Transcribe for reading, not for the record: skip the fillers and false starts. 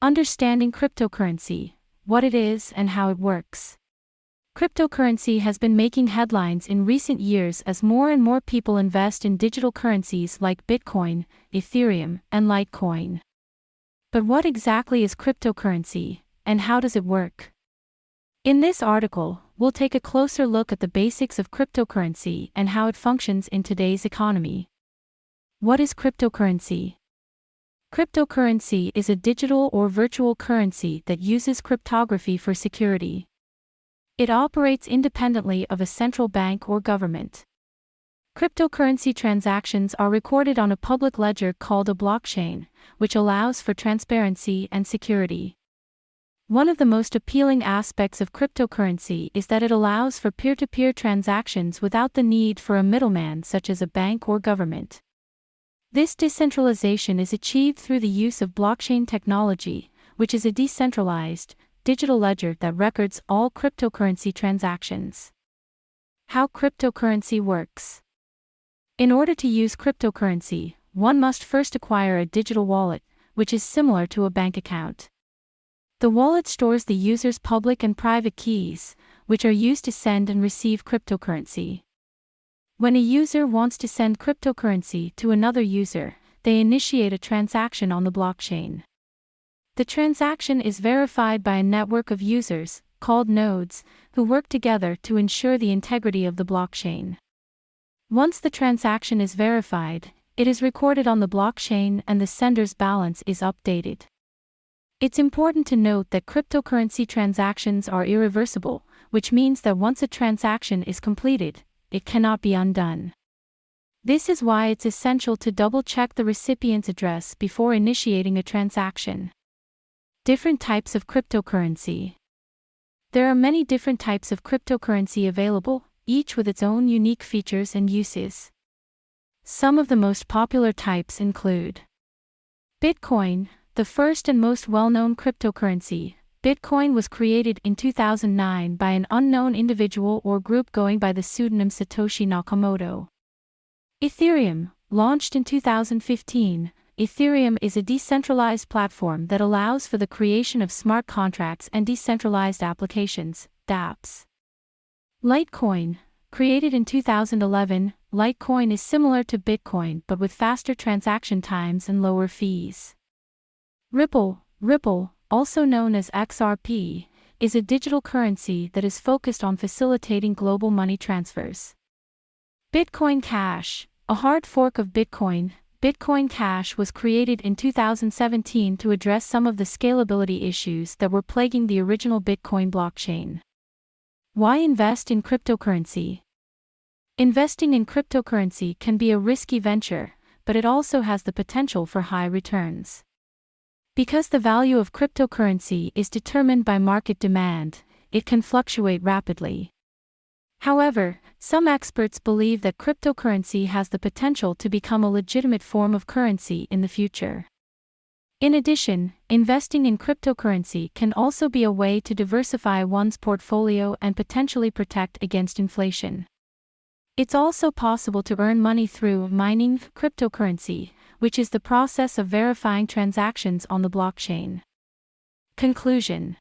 Understanding cryptocurrency, what it is and how it works. Cryptocurrency has been making headlines in recent years as more and more people invest in digital currencies like Bitcoin, Ethereum, and Litecoin. But what exactly is cryptocurrency, and how does it work? In this article, we'll take a closer look at the basics of cryptocurrency and how it functions in today's economy. What is cryptocurrency? Cryptocurrency is a digital or virtual currency that uses cryptography for security. It operates independently of a central bank or government. Cryptocurrency transactions are recorded on a public ledger called a blockchain, which allows for transparency and security. One of the most appealing aspects of cryptocurrency is that it allows for peer-to-peer transactions without the need for a middleman such as a bank or government. This decentralization is achieved through the use of blockchain technology, which is a decentralized, digital ledger that records all cryptocurrency transactions. How cryptocurrency works. In order to use cryptocurrency, one must first acquire a digital wallet, which is similar to a bank account. The wallet stores the user's public and private keys, which are used to send and receive cryptocurrency. When a user wants to send cryptocurrency to another user, they initiate a transaction on the blockchain. The transaction is verified by a network of users, called nodes, who work together to ensure the integrity of the blockchain. Once the transaction is verified, it is recorded on the blockchain and the sender's balance is updated. It's important to note that cryptocurrency transactions are irreversible, which means that once a transaction is completed, it cannot be undone. This is why it's essential to double-check the recipient's address before initiating a transaction. Different types of cryptocurrency. There are many different types of cryptocurrency available, each with its own unique features and uses. Some of the most popular types include Bitcoin, the first and most well-known cryptocurrency. Bitcoin was created in 2009 by an unknown individual or group going by the pseudonym Satoshi Nakamoto. Ethereum, launched in 2015, Ethereum is a decentralized platform that allows for the creation of smart contracts and decentralized applications, dApps. Litecoin, created in 2011, Litecoin is similar to Bitcoin but with faster transaction times and lower fees. Ripple, also known as XRP, is a digital currency that is focused on facilitating global money transfers. Bitcoin Cash, a hard fork of Bitcoin. Bitcoin Cash was created in 2017 to address some of the scalability issues that were plaguing the original Bitcoin blockchain. Why invest in cryptocurrency? Investing in cryptocurrency can be a risky venture, but it also has the potential for high returns. Because the value of cryptocurrency is determined by market demand, it can fluctuate rapidly. However, some experts believe that cryptocurrency has the potential to become a legitimate form of currency in the future. In addition, investing in cryptocurrency can also be a way to diversify one's portfolio and potentially protect against inflation. It's also possible to earn money through mining cryptocurrency, which is the process of verifying transactions on the blockchain. Conclusion.